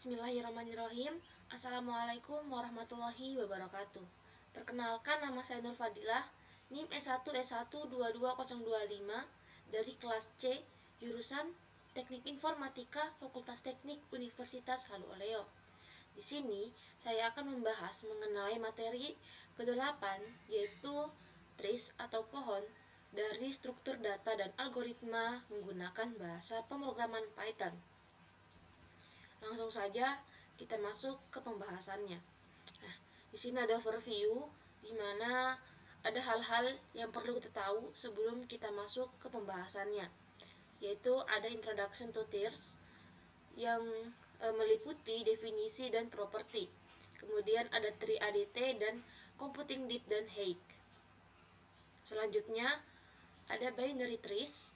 Bismillahirrahmanirrahim. Assalamualaikum warahmatullahi wabarakatuh. Perkenalkan, nama saya Nur Fadilah, NIM S1S1 22025 dari kelas C, jurusan Teknik Informatika, Fakultas Teknik Universitas Halu Oleo. Di sini saya akan membahas mengenai materi ke-8, yaitu TRIS atau pohon dari struktur data dan algoritma menggunakan bahasa pemrograman Python. Langsung saja kita masuk ke pembahasannya. Nah, di sini ada overview di mana ada hal-hal yang perlu kita tahu sebelum kita masuk ke pembahasannya. Yaitu ada introduction to TRIS yang meliputi definisi dan properti. Kemudian ada tree ADT dan computing deep dan Hague. Selanjutnya ada binary trees.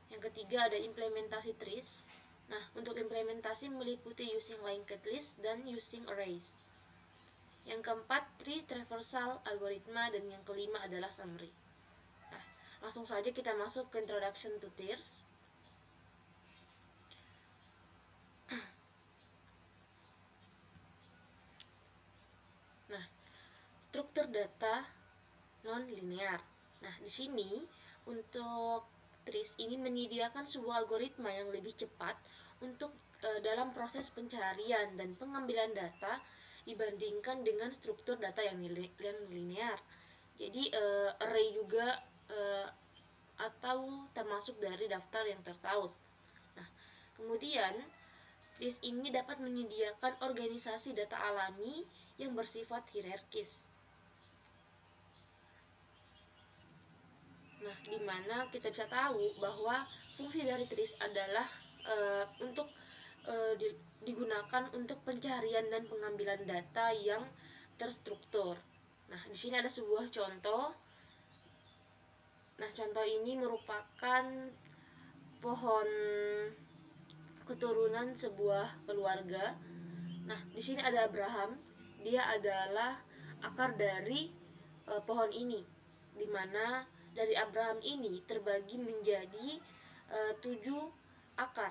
Yang ketiga ada implementasi trees. Nah, untuk implementasi meliputi using linked list dan using arrays. Yang keempat, tree traversal algoritma, dan yang kelima adalah summary. Nah, langsung saja kita masuk ke introduction to TRIS. Nah, struktur data non-linear. Nah, di sini untuk TRIS ini menyediakan sebuah algoritma yang lebih cepat untuk dalam proses pencarian dan pengambilan data dibandingkan dengan struktur data yang linear. Jadi array juga atau termasuk dari daftar yang tertaut. Nah, kemudian TRIS ini dapat menyediakan organisasi data alami yang bersifat hierarkis. Nah, di mana kita bisa tahu bahwa fungsi dari TRIS adalah untuk digunakan untuk pencarian dan pengambilan data yang terstruktur. Nah, di sini ada sebuah contoh. Nah, contoh ini merupakan pohon keturunan sebuah keluarga. Nah, di sini ada Abraham. Dia adalah akar dari pohon ini, di mana dari Abraham ini terbagi menjadi 7 akar.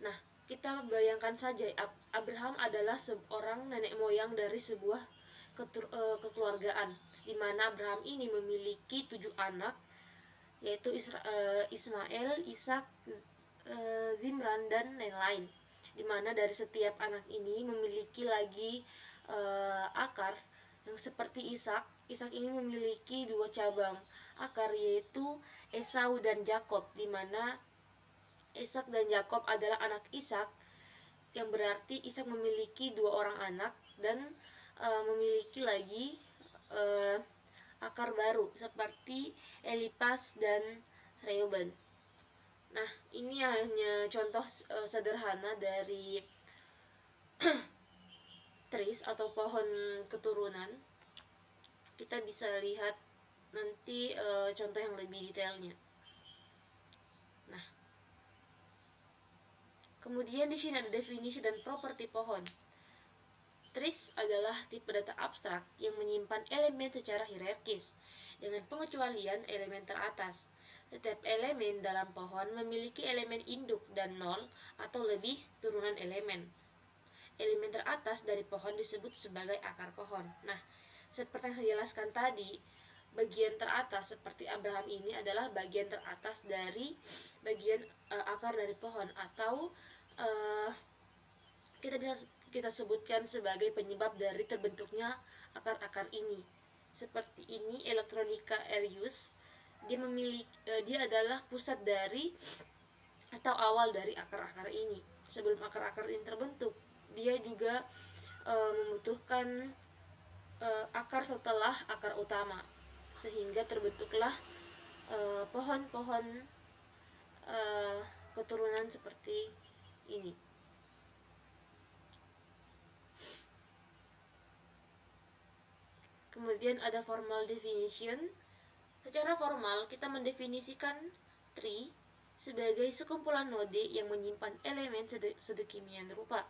Nah, kita bayangkan saja Abraham adalah seorang nenek moyang dari sebuah kekeluargaan, di mana Abraham ini memiliki 7 anak, yaitu Ismail, Ishak, Zimran, dan lain-lain. Di mana dari setiap anak ini memiliki lagi akar yang seperti Ishak. Ishak ini memiliki 2 cabang akar, yaitu Esau dan Yakob, di mana Ishak dan Yakob adalah anak Ishak, yang berarti Ishak memiliki 2 orang anak dan memiliki lagi akar baru seperti Elipas dan Reuben. Nah, ini hanya contoh sederhana dari TRIS atau pohon keturunan. Kita bisa lihat nanti contoh yang lebih detailnya. Nah, kemudian di sini ada definisi dan properti pohon. TRIS adalah tipe data abstrak yang menyimpan elemen secara hierarkis dengan pengecualian elemen teratas. Setiap elemen dalam pohon memiliki elemen induk dan nol atau lebih turunan elemen. Elemen teratas dari pohon disebut sebagai akar pohon. Nah, seperti yang saya jelaskan tadi, bagian teratas seperti Abraham ini adalah bagian teratas dari bagian akar dari pohon, atau kita sebutkan sebagai penyebab dari terbentuknya akar-akar ini. Seperti ini Electronica Arius, dia adalah pusat dari atau awal dari akar-akar ini. Sebelum akar-akar ini terbentuk, dia juga membutuhkan akar setelah akar utama, sehingga terbentuklah pohon-pohon keturunan seperti ini. Kemudian ada formal definition. Secara formal kita mendefinisikan tree sebagai sekumpulan node yang menyimpan elemen sedemikian rupa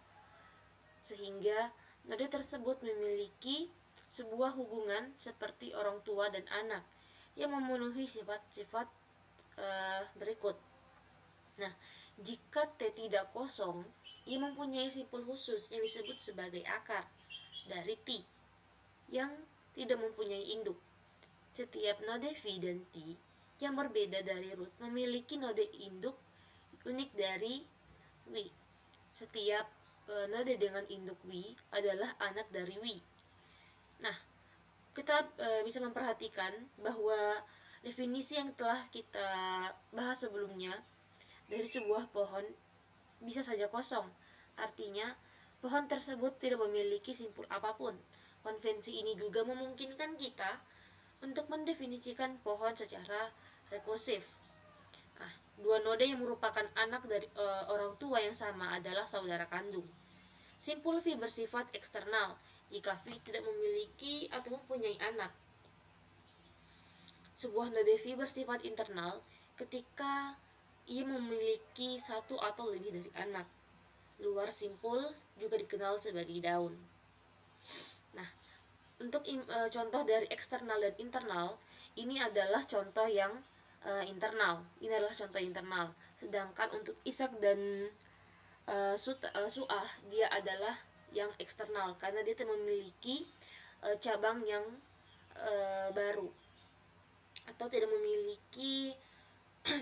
sehingga node tersebut memiliki sebuah hubungan seperti orang tua dan anak yang memenuhi sifat-sifat berikut. Nah, jika T tidak kosong, ia mempunyai simpul khusus yang disebut sebagai akar dari T yang tidak mempunyai induk. Setiap node V dan T yang berbeda dari root memiliki node induk unik dari W. Setiap node dengan induk W adalah anak dari W. Nah, kita bisa memperhatikan bahwa definisi yang telah kita bahas sebelumnya dari sebuah pohon bisa saja kosong. Artinya, pohon tersebut tidak memiliki simpul apapun. Konvensi ini juga memungkinkan kita untuk mendefinisikan pohon secara rekursif. Nah, dua node yang merupakan anak dari orang tua yang sama adalah saudara kandung. Simpul V bersifat eksternal jika V tidak memiliki atau mempunyai anak. Sebuah node V bersifat internal ketika ia memiliki satu atau lebih dari anak. Luar simpul juga dikenal sebagai daun. Nah, untuk contoh dari eksternal dan internal, ini adalah contoh yang internal. Ini adalah contoh internal. Sedangkan untuk Ishak dan Su'ah, dia adalah yang eksternal karena dia memiliki cabang yang baru atau tidak memiliki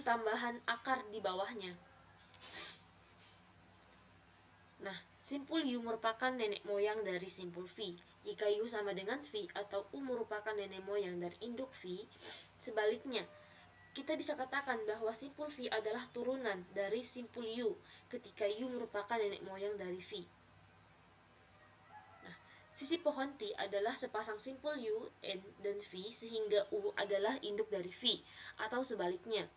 tambahan akar di bawahnya. Nah, simpul U merupakan nenek moyang dari simpul V. Jika U sama dengan V atau U merupakan nenek moyang dari induk V, sebaliknya, kita bisa katakan bahwa simpul V adalah turunan dari simpul U ketika U merupakan nenek moyang dari V. Nah, sisi pohon T adalah sepasang simpul U dan V sehingga U adalah induk dari V atau sebaliknya.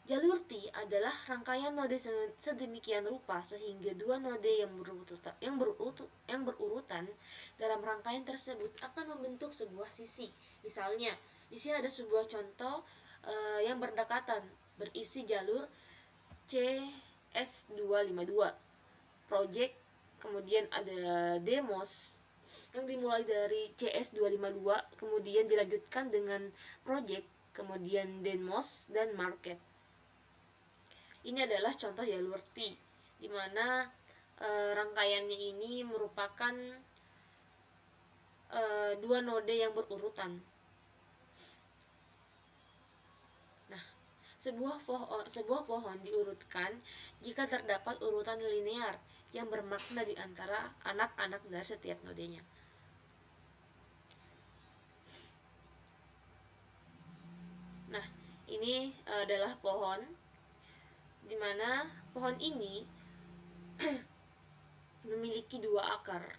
Jalur T adalah rangkaian node sedemikian rupa sehingga dua node yang berurutan dalam rangkaian tersebut akan membentuk sebuah sisi. Misalnya, di sini ada sebuah contoh yang berdekatan berisi jalur CS252 project, kemudian ada demos yang dimulai dari CS252 kemudian dilanjutkan dengan project, kemudian demos dan market. Ini adalah contoh jalur T, di mana rangkaiannya ini merupakan dua node yang berurutan. Nah, sebuah pohon diurutkan jika terdapat urutan linear yang bermakna di antara anak-anak dari setiap nodenya. Nah, ini adalah pohon di mana pohon ini memiliki dua akar,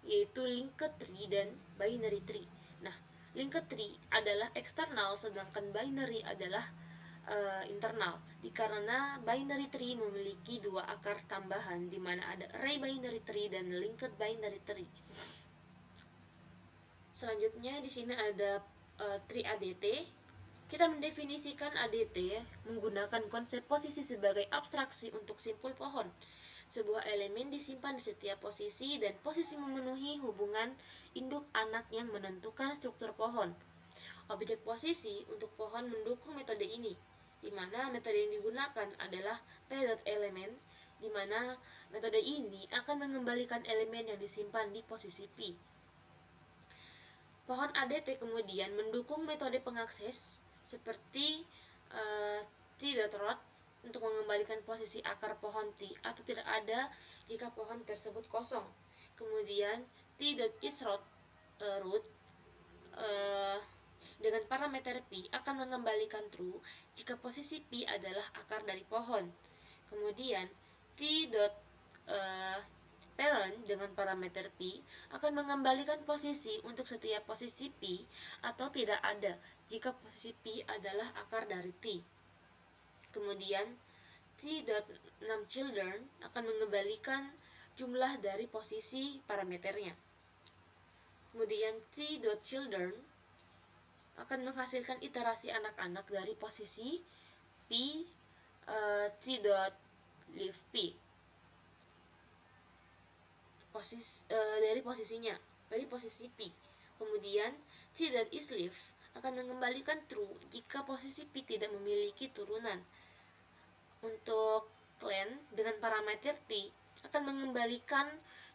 yaitu linked tree dan binary tree. Nah, linked tree adalah eksternal sedangkan binary adalah internal. Karena binary tree memiliki dua akar tambahan di mana ada array binary tree dan linked binary tree. Selanjutnya di sini ada tree ADT. Kita mendefinisikan ADT menggunakan konsep posisi sebagai abstraksi untuk simpul pohon. Sebuah elemen disimpan di setiap posisi dan posisi memenuhi hubungan induk anak yang menentukan struktur pohon. Objek posisi untuk pohon mendukung metode ini, di mana metode yang digunakan adalah p.element, di mana metode ini akan mengembalikan elemen yang disimpan di posisi P. Pohon ADT kemudian mendukung metode pengakses seperti T.rot untuk mengembalikan posisi akar pohon T atau tidak ada jika pohon tersebut kosong. Kemudian T.isRoot root dengan parameter P akan mengembalikan true jika posisi P adalah akar dari pohon. Kemudian T.parent dengan parameter P akan mengembalikan posisi untuk setiap posisi P atau tidak ada jika posisi P adalah akar dari T. Kemudian T.numChildren akan mengembalikan jumlah dari posisi parameternya. Kemudian T.children akan menghasilkan iterasi anak-anak dari posisi P T.leavep dari posisi P. Kemudian T.isLeaf akan mengembalikan true jika posisi P tidak memiliki turunan. Untuk clan dengan parameter T, akan mengembalikan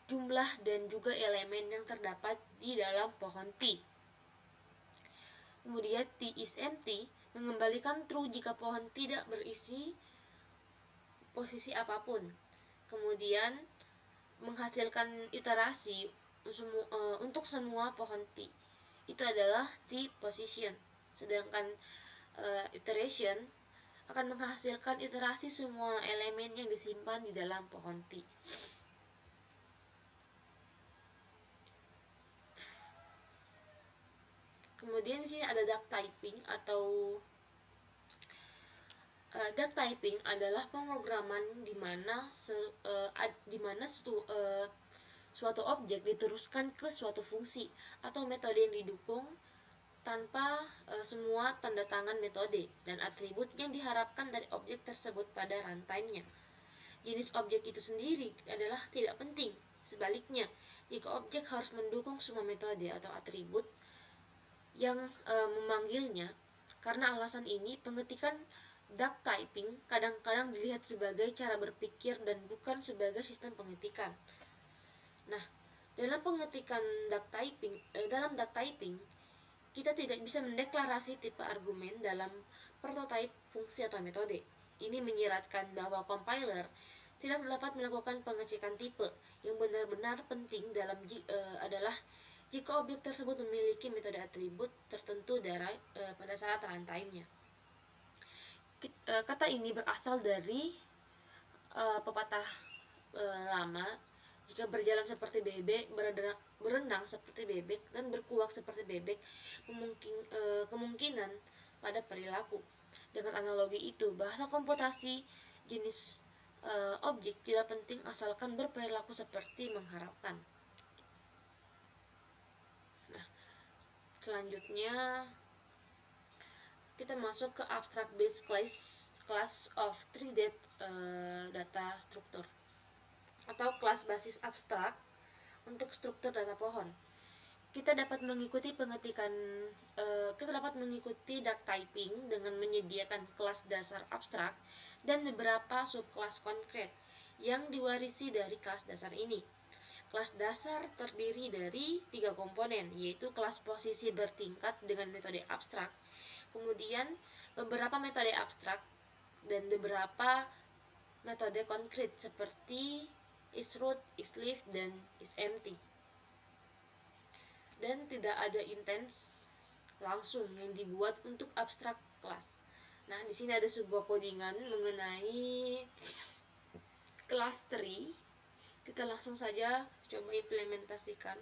jumlah dan juga elemen yang terdapat di dalam pohon T. Kemudian T is empty mengembalikan true jika pohon tidak berisi posisi apapun. Kemudian menghasilkan iterasi untuk semua pohon T. Itu adalah T position. Sedangkan iteration akan menghasilkan iterasi semua elemen yang disimpan di dalam pohon T. Kemudian di sini ada duck typing atau duck typing adalah pemrograman di mana suatu objek diteruskan ke suatu fungsi atau metode yang didukung tanpa semua tanda tangan metode dan atribut yang diharapkan dari objek tersebut pada runtime-nya. Jenis objek itu sendiri adalah tidak penting. Sebaliknya, jika objek harus mendukung semua metode atau atribut yang memanggilnya, karena alasan ini pengetikan duck typing kadang-kadang dilihat sebagai cara berpikir dan bukan sebagai sistem pengetikan. Nah, dalam pengetikan dalam duck typing kita tidak bisa mendeklarasi tipe argumen dalam prototipe fungsi atau metode. Ini menyiratkan bahwa compiler tidak dapat melakukan pengecekan tipe. Yang benar-benar penting adalah jika objek tersebut memiliki metode atribut tertentu pada saat runtime-nya. Kata ini berasal dari pepatah lama, jika berjalan seperti bebek, berenang seperti bebek, dan berkuak seperti bebek, kemungkinan pada perilaku. Dengan analogi itu, bahasa komputasi jenis objek tidak penting asalkan berperilaku seperti mengharapkan. Nah, selanjutnya kita masuk ke abstract base class of tree data structure atau kelas basis abstrak untuk struktur data pohon. Kita dapat mengikuti duck typing dengan menyediakan kelas dasar abstrak dan beberapa subkelas konkret yang diwarisi dari kelas dasar ini. Kelas dasar terdiri dari 3 komponen, yaitu kelas posisi bertingkat dengan metode abstrak, kemudian beberapa metode abstrak, dan beberapa metode konkret seperti isRoot, isLeaf, dan isEmpty. Dan tidak ada intens langsung yang dibuat untuk abstrak kelas. Nah, di sini ada sebuah codingan mengenai kelas tree. Kita langsung saja coba implementasikan.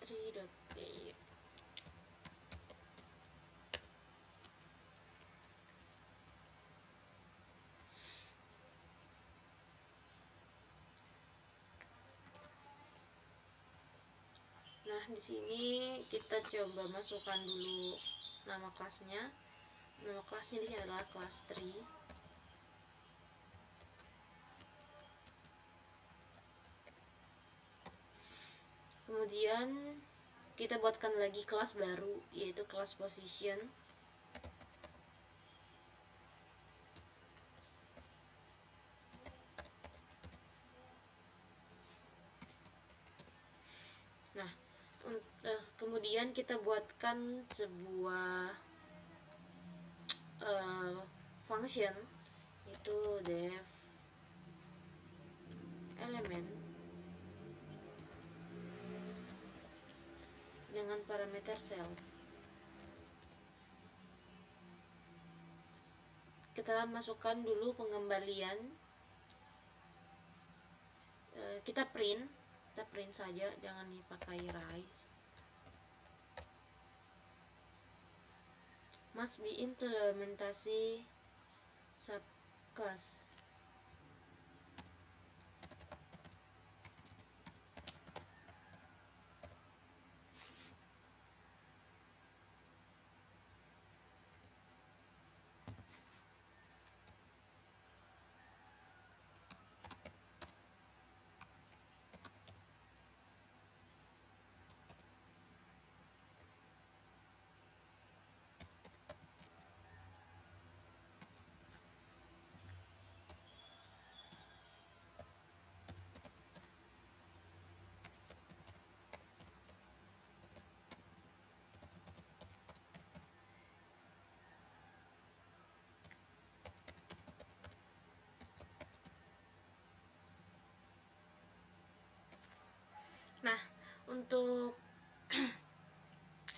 Tree.py. Nah, di sini kita coba masukkan dulu nama kelasnya. Nama kelasnya di sini adalah kelas tree. Kemudian kita buatkan lagi kelas baru, yaitu kelas position. Nah, kemudian kita buatkan sebuah function, yaitu def element dengan parameter self. Kita masukkan dulu pengembalian, kita print saja, jangan dipakai rise. must be implementasi subclass. Nah, untuk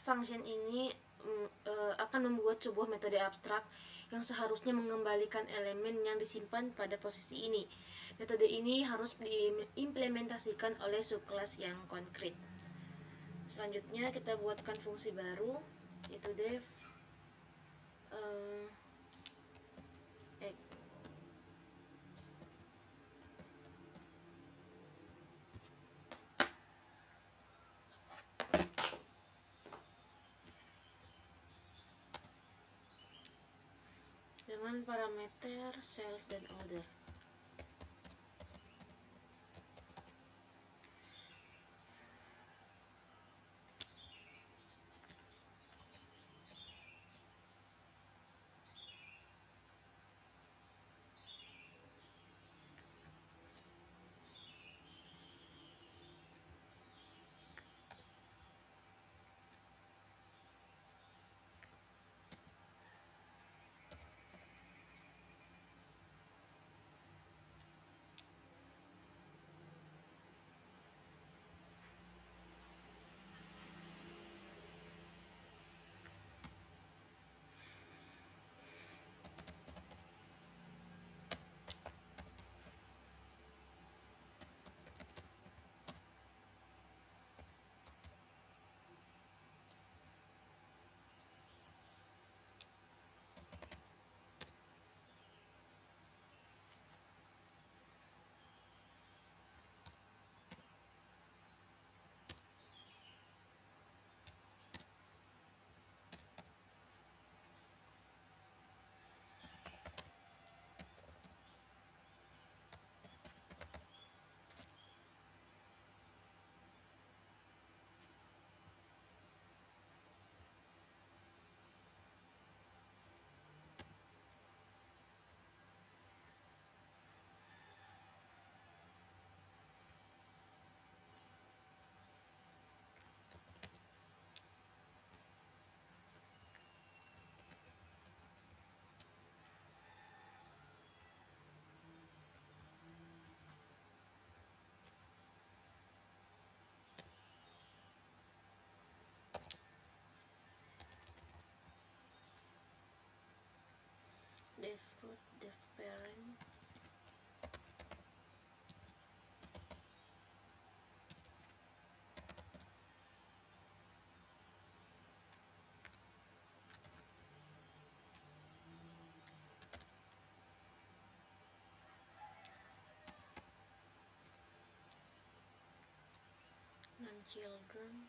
function ini akan membuat sebuah metode abstrak yang seharusnya mengembalikan elemen yang disimpan pada posisi ini. Metode ini harus diimplementasikan oleh subclass yang konkret. Selanjutnya kita buatkan fungsi baru, yaitu def egg. Dengan parameter self dan other. Def root, def parent. Non-children.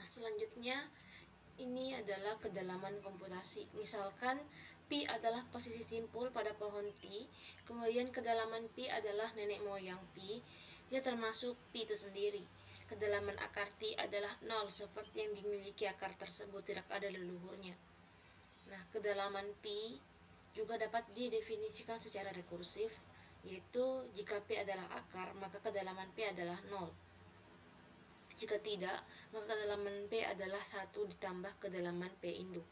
Nah, selanjutnya ini adalah kedalaman komputasi. Misalkan pi adalah posisi simpul pada pohon pi, kemudian kedalaman pi adalah nenek moyang pi, dia termasuk pi itu sendiri. Kedalaman akar t adalah 0 seperti yang dimiliki akar tersebut, tidak ada leluhurnya. Nah, kedalaman pi juga dapat didefinisikan secara rekursif, yaitu jika p adalah akar, maka kedalaman p adalah 0. Jika tidak, maka kedalaman P adalah 1 ditambah kedalaman P induk.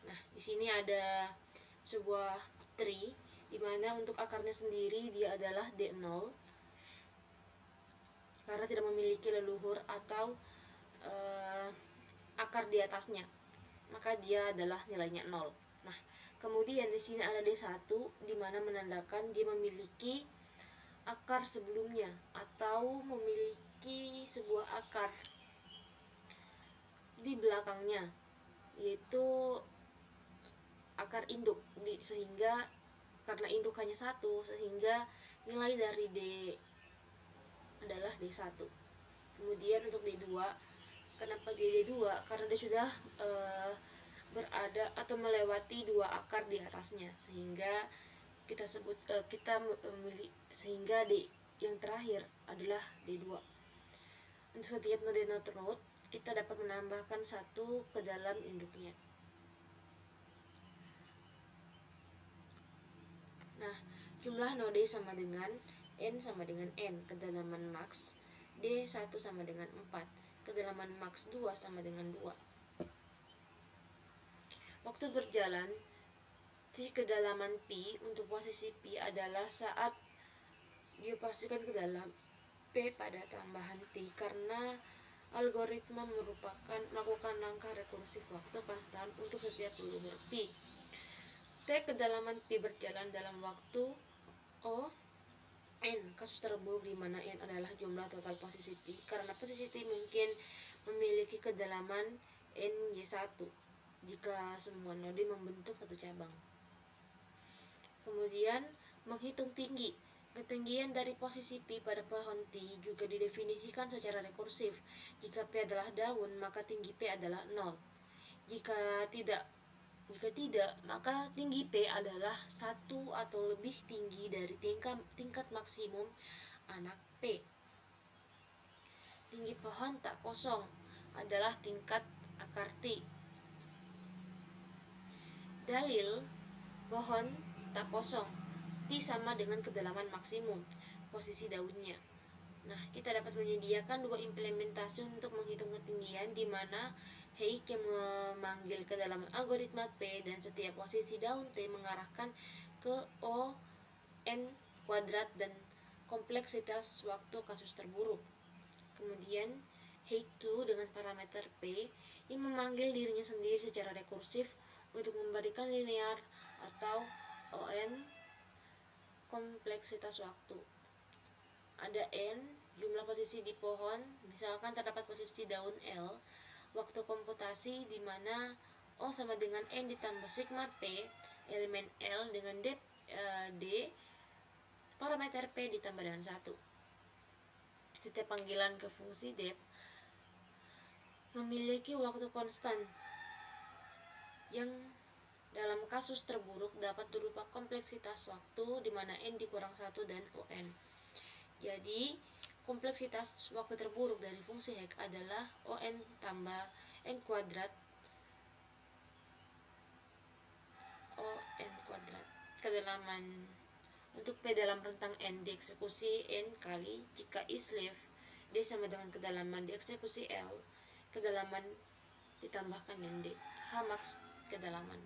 Nah, di sini ada sebuah tree di mana untuk akarnya sendiri dia adalah D0 karena tidak memiliki leluhur atau akar di atasnya. Maka dia adalah nilainya 0. Nah, kemudian di sini ada D1 di mana menandakan dia memiliki akar sebelumnya atau memiliki sebuah akar di belakangnya, yaitu akar induk, sehingga karena induk hanya 1 sehingga nilai dari D adalah D1. Kemudian untuk D2, kenapa D2? Karena dia sudah berada atau melewati 2 akar di atasnya, sehingga kita sebut sehingga D yang terakhir adalah D2. Untuk setiap node kita dapat menambahkan 1 ke dalam induknya. Nah, jumlah node sama dengan n sama dengan n, kedalaman max D1 sama dengan 4, kedalaman max 2 sama dengan 2. Waktu berjalan, si kedalaman pi untuk posisi pi adalah saat dioperasikan ke dalam P pada tambahan T, karena algoritma melakukan langkah rekursif waktu konstan untuk setiap leluhur pi. T kedalaman pi berjalan dalam waktu O n, kasus terburuk di mana n adalah jumlah total posisi pi, karena posisi T mungkin memiliki kedalaman ny1 jika semua node membentuk satu cabang. Kemudian menghitung tinggi. Ketinggian dari posisi pi pada pohon T juga didefinisikan secara rekursif. Jika P adalah daun, maka tinggi P adalah 0. Jika tidak, maka tinggi P adalah 1 atau lebih tinggi dari tingkat maksimum anak P. Tinggi pohon tak kosong adalah tingkat akar T. Dalil pohon tak kosong, T sama dengan kedalaman maksimum posisi daunnya. Nah, kita dapat menyediakan 2 implementasi untuk menghitung ketinggian, di mana Hayek yang memanggil kedalaman algoritma P dan setiap posisi daun T mengarahkan ke O n kuadrat dan kompleksitas waktu kasus terburuk. Kemudian Hayek 2 dengan parameter P yang memanggil dirinya sendiri secara rekursif untuk memberikan linear atau ON kompleksitas waktu. Ada n jumlah posisi di pohon, misalkan terdapat posisi daun L, waktu komputasi di mana O sama dengan n ditambah sigma P, elemen L dengan D, parameter P ditambah dengan 1. Setiap panggilan ke fungsi depth memiliki waktu konstan yang dalam kasus terburuk dapat berupa kompleksitas waktu di mana n dikurang 1 dan ON. Jadi, kompleksitas waktu terburuk dari fungsi Hayek adalah ON tambah n kuadrat kedalaman untuk P dalam rentang n dieksekusi n kali jika is left D sama dengan kedalaman dieksekusi L, kedalaman ditambahkan dengan D, H max kedalaman.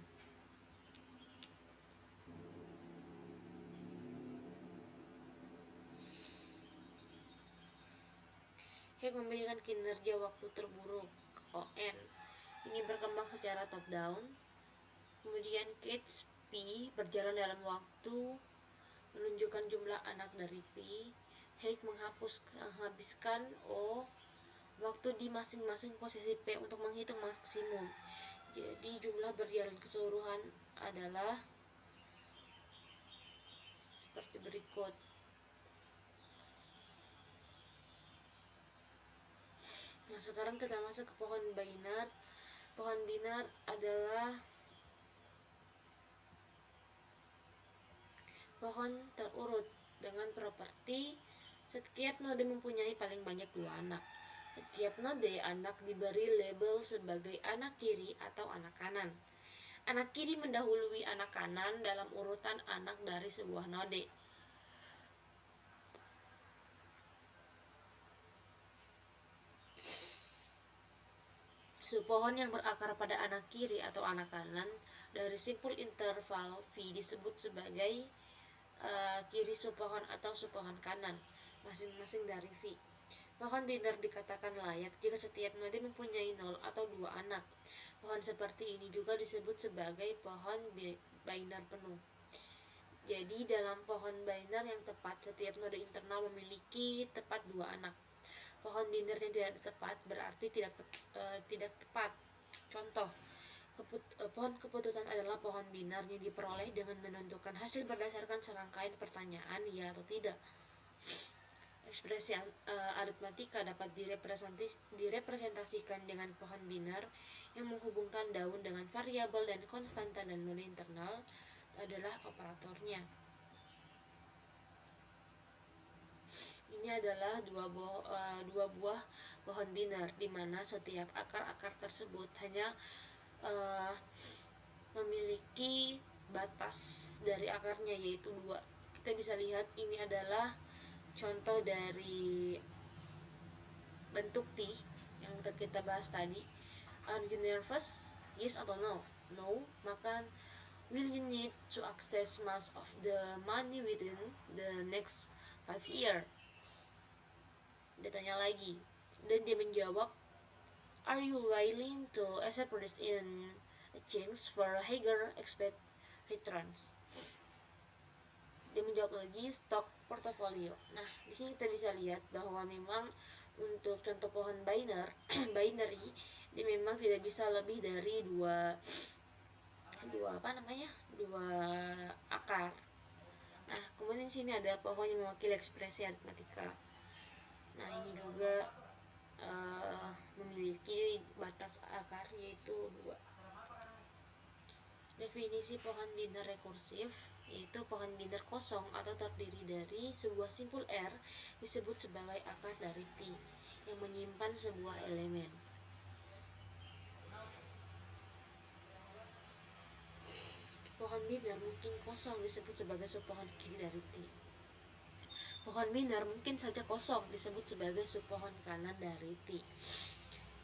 Hayek memberikan kinerja waktu terburuk ON. Ini berkembang secara top down. Kemudian Catch P berjalan dalam waktu menunjukkan jumlah anak dari P. Hayek menghabiskan O waktu di masing-masing posisi P untuk menghitung maksimum. Jadi jumlah berjalan keseluruhan adalah seperti berikut. Nah, sekarang kita masuk ke pohon binar. Pohon binar adalah pohon terurut dengan properti setiap node mempunyai paling banyak 2 anak. Setiap node anak diberi label sebagai anak kiri atau anak kanan. Anak kiri mendahului anak kanan dalam urutan anak dari sebuah node. Pohon yang berakar pada anak kiri atau anak kanan dari simpul interval V disebut sebagai kiri subpohon atau subpohon kanan, masing-masing dari V. Pohon binar dikatakan layak jika setiap node mempunyai 0 atau 2 anak. Pohon seperti ini juga disebut sebagai pohon binar penuh. Jadi dalam pohon binar yang tepat, setiap node internal memiliki tepat 2 anak. Pohon binar yang tidak tepat berarti tidak tepat. Contoh, pohon keputusan adalah pohon binar yang diperoleh dengan menentukan hasil berdasarkan serangkaian pertanyaan ya atau tidak. Ekspresi aritmatika dapat direpresentasikan dengan pohon binar yang menghubungkan daun dengan variabel dan konstanta dan node internal adalah operatornya. Ini adalah dua buah pohon binar, di mana setiap akar-akar tersebut hanya memiliki batas dari akarnya, yaitu 2. Kita bisa lihat ini adalah contoh dari bentuk T yang kita bahas tadi. Are you nervous? Yes atau no? No, maka will you need to access most of the money within the next 5 years? Dia tanya lagi, dan dia menjawab, are you willing to accept risk in exchange for higher expect returns? Dia menjawab lagi, stock portfolio. Nah, di sini kita bisa lihat bahwa memang untuk contoh pohon binary, dia memang tidak bisa lebih dari dua akar. Nah, kemudian di sini ada pohon yang mewakili ekspresi aritmatika. Nah, ini juga memiliki batas akar yaitu 2. Definisi pohon binar rekursif yaitu pohon binar kosong atau terdiri dari sebuah simpul R disebut sebagai akar dari T yang menyimpan sebuah elemen. Pohon binar mungkin kosong disebut sebagai subpohon kiri dari T. Pohon binar mungkin saja kosong disebut sebagai subpohon kanan dari T.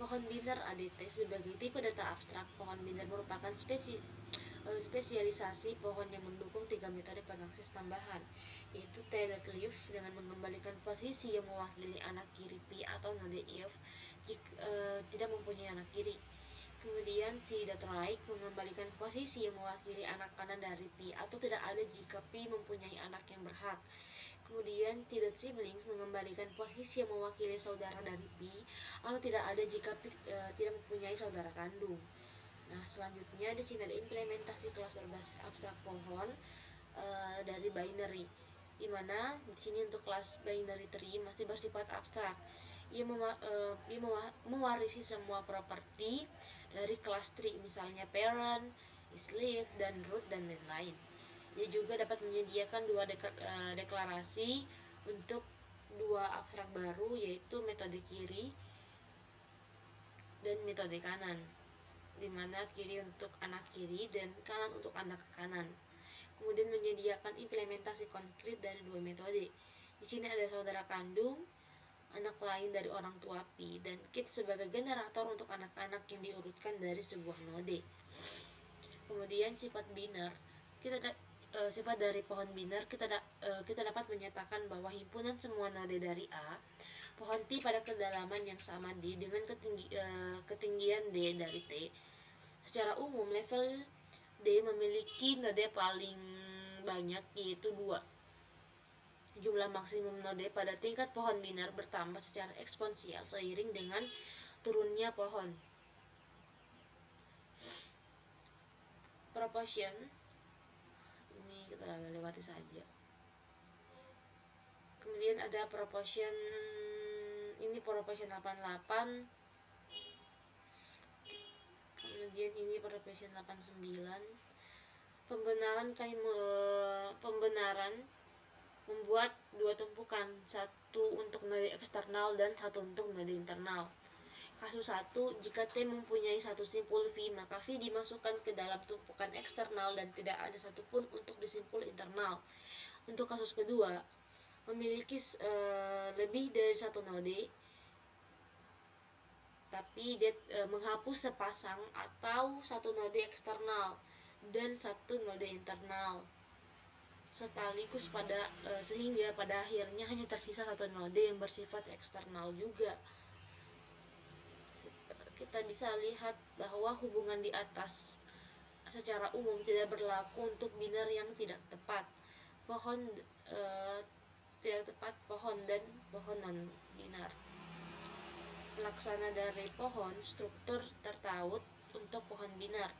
Pohon binar ADT sebagai tipe data abstrak. Pohon binar merupakan spesialisasi pohon yang mendukung 3 metode pengakses tambahan, yaitu T-dot leaf dengan mengembalikan posisi yang mewakili anak kiri P atau node if jika tidak mempunyai anak kiri. Kemudian T-dot right mengembalikan posisi yang mewakili anak kanan dari P atau tidak ada jika P mempunyai anak yang berhak. Kemudian T-dot siblings mengembalikan posisi yang mewakili saudara dari P atau tidak ada jika P tidak mempunyai saudara kandung. Nah, selanjutnya di sini ada implementasi kelas berbasis abstrak pohon dari binary, di mana di sini untuk kelas binary tree masih bersifat abstrak. Ia mewarisi semua properti dari kelas tree, misalnya parent, leaf, dan root, dan lain-lain. Dia juga dapat menyediakan 2 deklarasi untuk 2 abstrak baru, yaitu metode kiri dan metode kanan, di mana kiri untuk anak kiri dan kanan untuk anak kanan. Kemudian menyediakan implementasi konkret dari 2 metode. Di sini ada saudara kandung, anak lain dari orang tua P, dan kit sebagai generator untuk anak-anak yang diurutkan dari sebuah node. Kemudian sifat binar, sifat dari pohon binar kita dapat menyatakan bahwa himpunan semua node dari A, pohon T pada kedalaman yang sama D dengan ketinggian D dari T. Secara umum level D memiliki node paling banyak, yaitu 2. Jumlah maksimum node pada tingkat pohon binar bertambah secara eksponensial seiring dengan turunnya pohon. Proportion ini kita lewati saja. Kemudian ada proportion, ini proportion 88 penyajian ini pada passion 89. Pembenaran membuat dua tumpukan, satu untuk node eksternal dan satu untuk node internal. Kasus 1, jika T mempunyai satu simpul V, maka V dimasukkan ke dalam tumpukan eksternal dan tidak ada satupun untuk di simpul internal. Untuk kasus kedua, memiliki lebih dari satu node, tapi dia menghapus sepasang atau satu node eksternal dan satu node internal sekaligus sehingga pada akhirnya hanya tersisa satu node yang bersifat eksternal juga. Kita bisa lihat bahwa hubungan di atas secara umum tidak berlaku untuk biner yang tidak tepat, pohon dan pohon non biner. Pelaksana dari pohon, struktur tertaut untuk pohon biner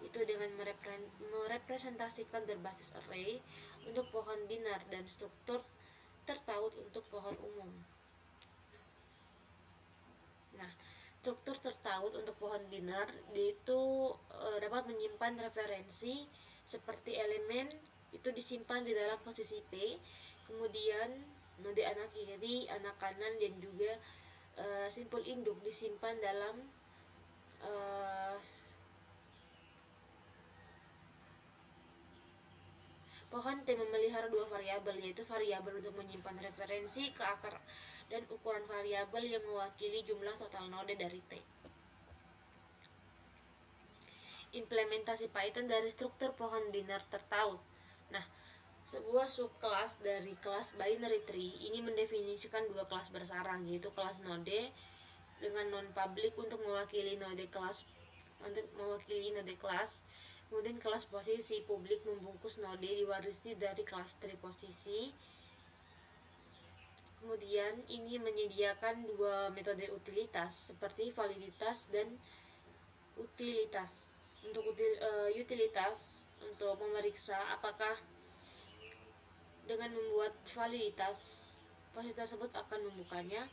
itu dengan merepresentasikan berbasis array untuk pohon biner dan struktur tertaut untuk pohon umum. Nah, struktur tertaut untuk pohon biner itu dapat menyimpan referensi seperti elemen itu disimpan di dalam posisi P, kemudian node anak kiri, anak kanan, dan juga simpul induk disimpan dalam pohon T memelihara dua variabel, yaitu variabel untuk menyimpan referensi ke akar dan ukuran variabel yang mewakili jumlah total node dari T. Implementasi Python dari struktur pohon biner tertaut. Nah, sebuah subkelas dari kelas binary tree ini mendefinisikan dua kelas bersarang, yaitu kelas node dengan non-public untuk mewakili node kelas, kemudian kelas posisi publik membungkus node diwarisi dari kelas tree posisi. Kemudian ini menyediakan dua metode utilitas seperti validitas dan utilitas. Untuk utilitas untuk memeriksa apakah dengan membuat validitas posisi tersebut akan membukanya.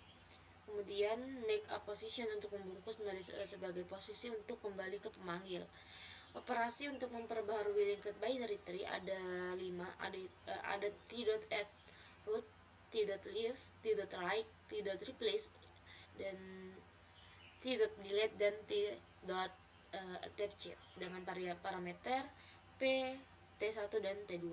Kemudian make a position untuk membungkus node sebagai posisi untuk kembali ke pemanggil. Operasi untuk memperbaharui linked binary tree ada 5, ada t.add root, t.leave, t.write, t.replace, dan t.delete dan t.attach dengan parameter p, t1 dan t2.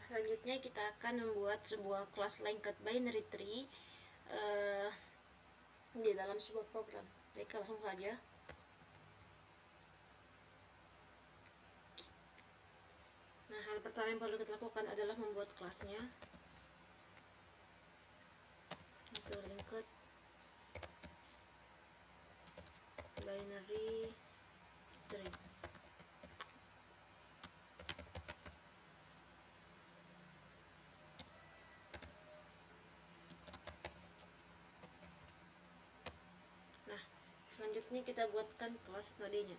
Selanjutnya kita akan membuat sebuah kelas linked binary tree di dalam sebuah program. Baik, langsung saja. Nah, hal pertama yang perlu kita lakukan adalah membuat kelasnya. Itu linked binary tree. Selanjutnya kita buatkan kelas nodenya.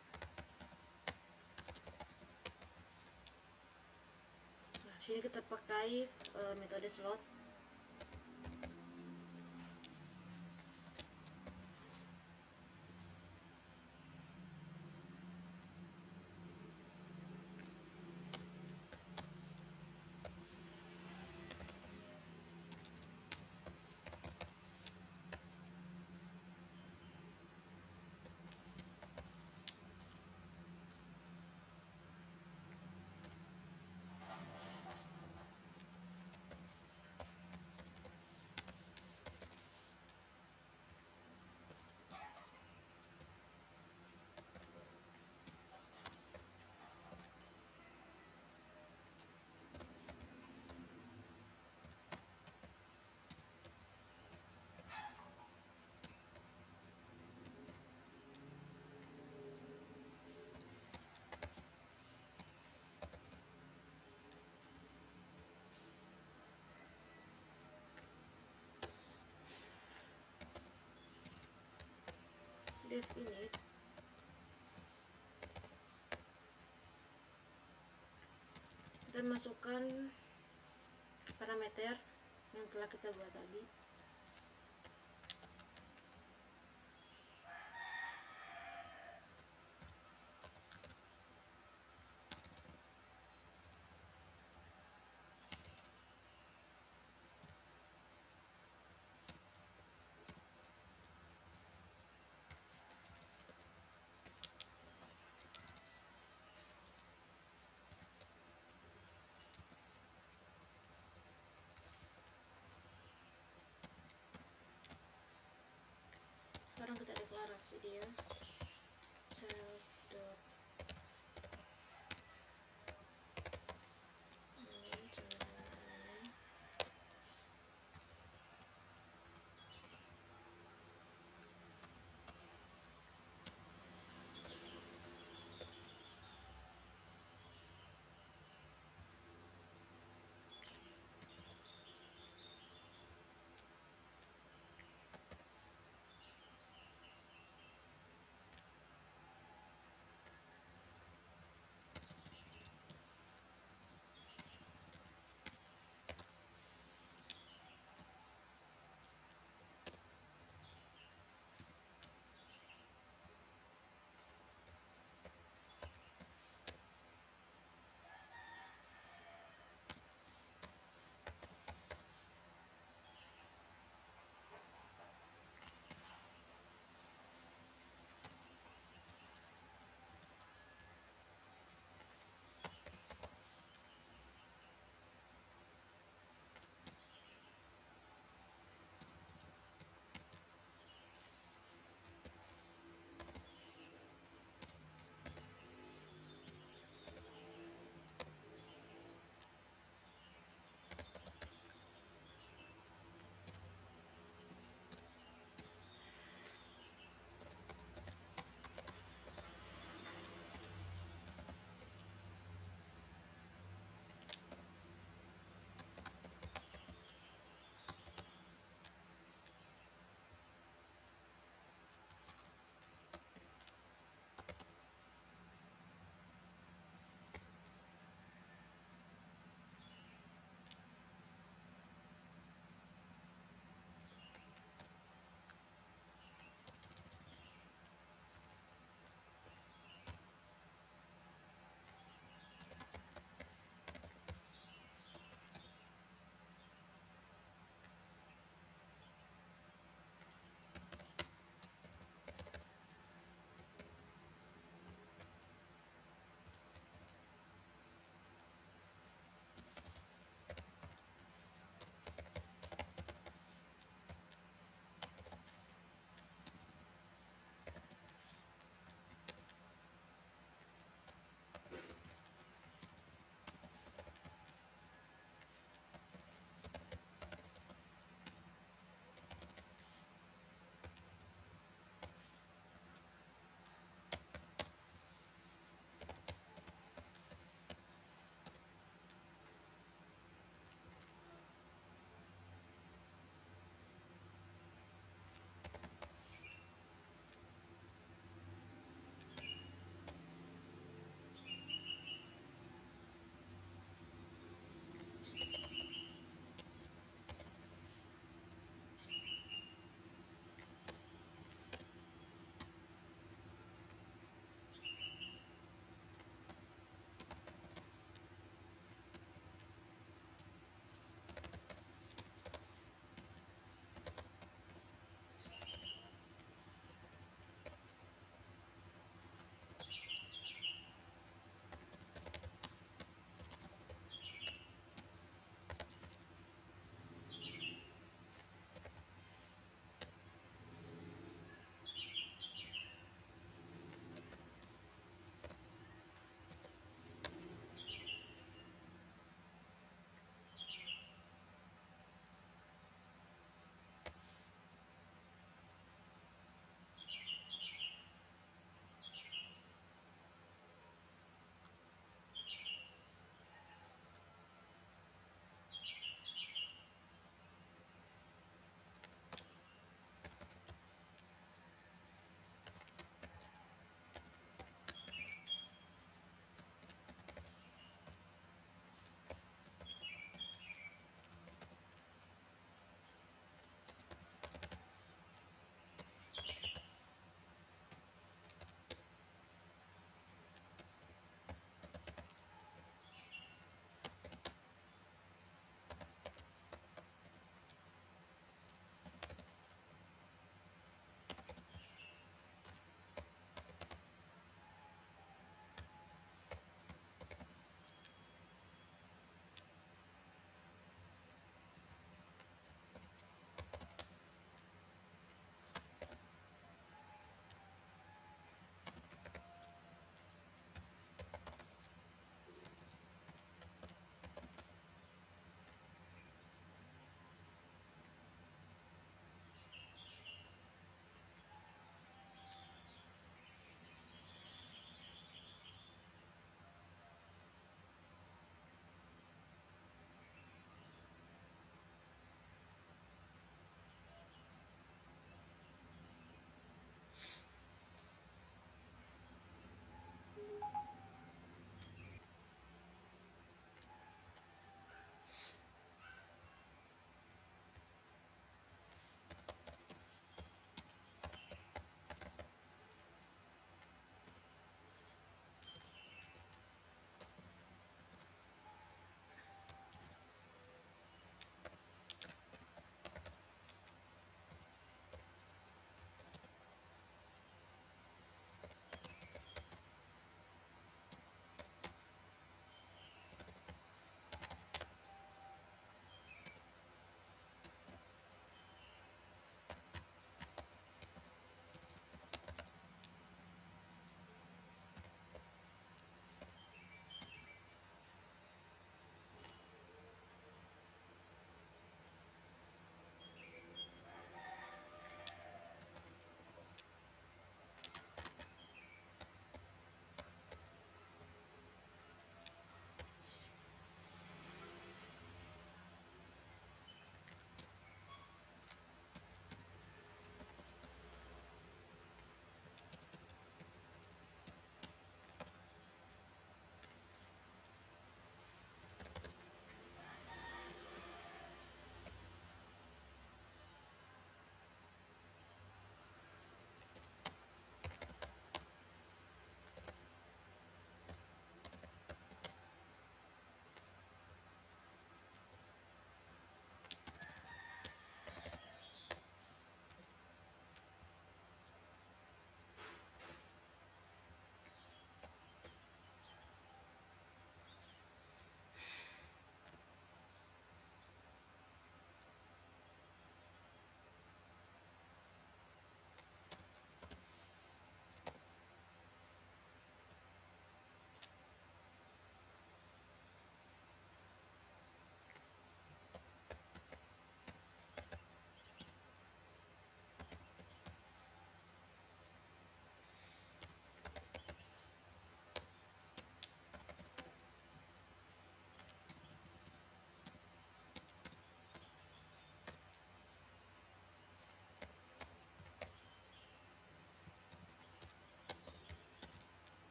Nah, sini kita pakai metode slot. definite kita masukkan parameter yang telah kita buat tadi. Sekarang kita deklarasi dia self dot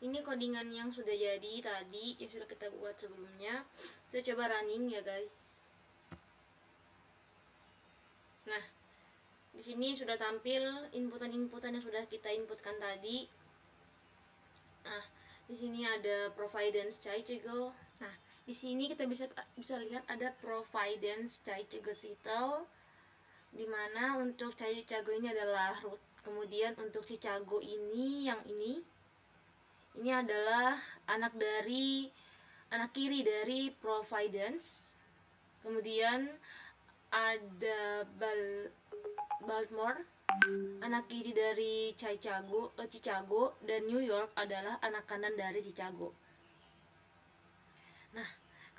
Ini codingan yang sudah jadi tadi, yang sudah kita buat sebelumnya. Kita coba running ya guys. Nah, di sini sudah tampil inputan-inputan yang sudah kita inputkan tadi. Nah, di sini ada providence Cai-Chigo. Nah, di sini kita bisa lihat ada providence Cai-Chigo Sitel, dimana untuk Cai-Chigo ini adalah root. Kemudian untuk Chicago ini, yang ini adalah anak kiri dari providence. Kemudian ada Baltimore, anak kiri dari Chicago, dan New York adalah anak kanan dari Chicago. Nah,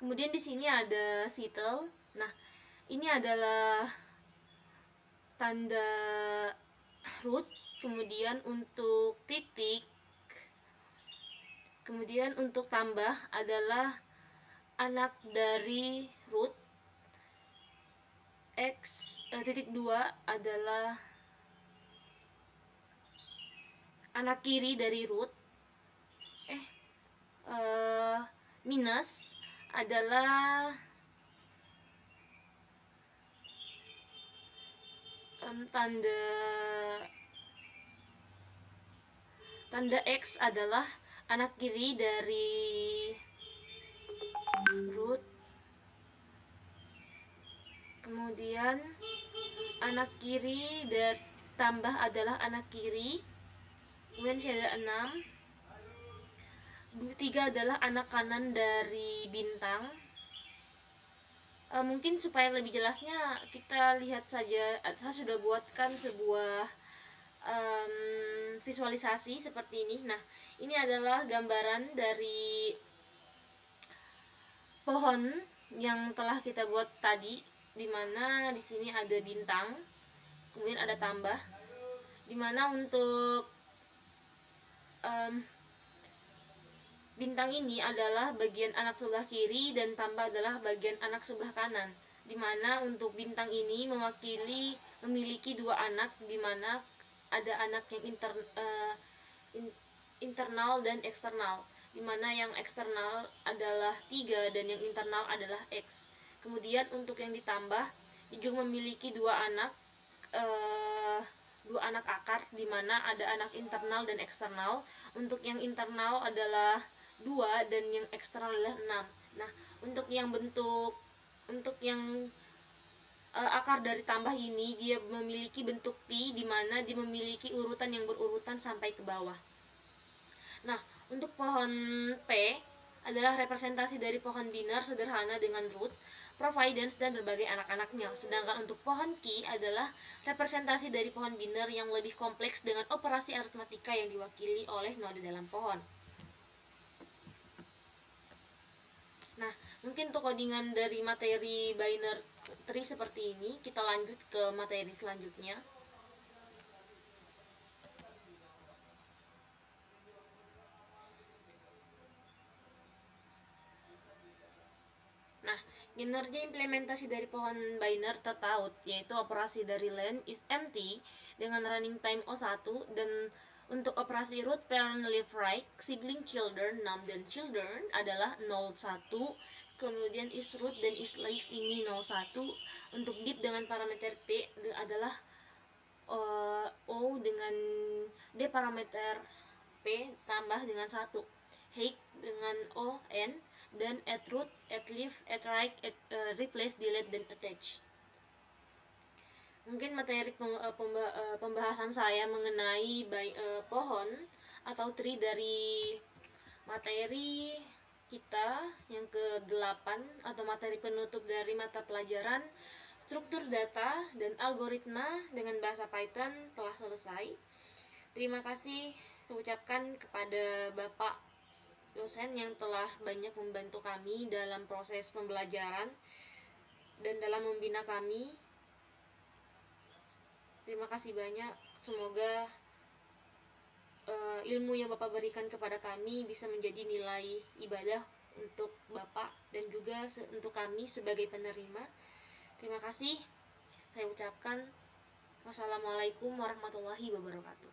kemudian di sini ada Seattle. Nah, ini adalah tanda root. Kemudian untuk titik, kemudian untuk tambah adalah anak dari root. Titik 2 adalah anak kiri dari root. Minus adalah tanda X adalah anak kiri dari root. Kemudian anak kiri dari tambah adalah anak kiri. Kemudian ada 6. 3 adalah anak kanan dari bintang. Mungkin supaya lebih jelasnya kita lihat saja, saya sudah buatkan sebuah visualisasi seperti ini. Nah, ini adalah gambaran dari pohon yang telah kita buat tadi, dimana di sini ada bintang, kemudian ada tambah, dimana untuk bintang ini adalah bagian anak sebelah kiri dan tambah adalah bagian anak sebelah kanan, dimana untuk bintang ini memiliki 2 anak, dimana ada anak yang internal dan eksternal, dimana yang eksternal adalah 3 dan yang internal adalah X. Kemudian untuk yang ditambah juga memiliki 2 anak, 2 anak akar, dimana ada anak internal dan eksternal. Untuk yang internal adalah 2 dan yang eksternal adalah 6. Nah, untuk yang akar dari tambah ini dia memiliki bentuk P, di mana dia memiliki urutan yang berurutan sampai ke bawah. Nah, untuk pohon P adalah representasi dari pohon biner sederhana dengan root, providence, dan berbagai anak-anaknya. Sedangkan untuk pohon Q adalah representasi dari pohon biner yang lebih kompleks dengan operasi aritmatika yang diwakili oleh node dalam pohon. Nah, mungkin untuk codingan dari materi binary tree seperti ini, kita lanjut ke materi selanjutnya. Nah, kinerja implementasi dari pohon binary tertaut, yaitu operasi dari len is empty dengan running time O1, dan untuk operasi root, parent, left, right, sibling, children, num, dan children adalah 01. Kemudian is root dan is left ini 01. Untuk deep dengan parameter P adalah O dengan D parameter P tambah dengan 1. Height dengan O, N, dan at root, at left, at right, replace, delete, dan attach. Mungkin materi pembahasan saya mengenai pohon atau tree dari materi kita yang ke-8 atau materi penutup dari mata pelajaran struktur data dan algoritma dengan bahasa Python telah selesai. Terima kasih saya ucapkan kepada Bapak dosen yang telah banyak membantu kami dalam proses pembelajaran dan dalam membina kami. Terima kasih banyak. Semoga ilmu yang Bapak berikan kepada kami bisa menjadi nilai ibadah untuk Bapak dan juga untuk kami sebagai penerima. Terima kasih. Saya ucapkan wassalamualaikum warahmatullahi wabarakatuh.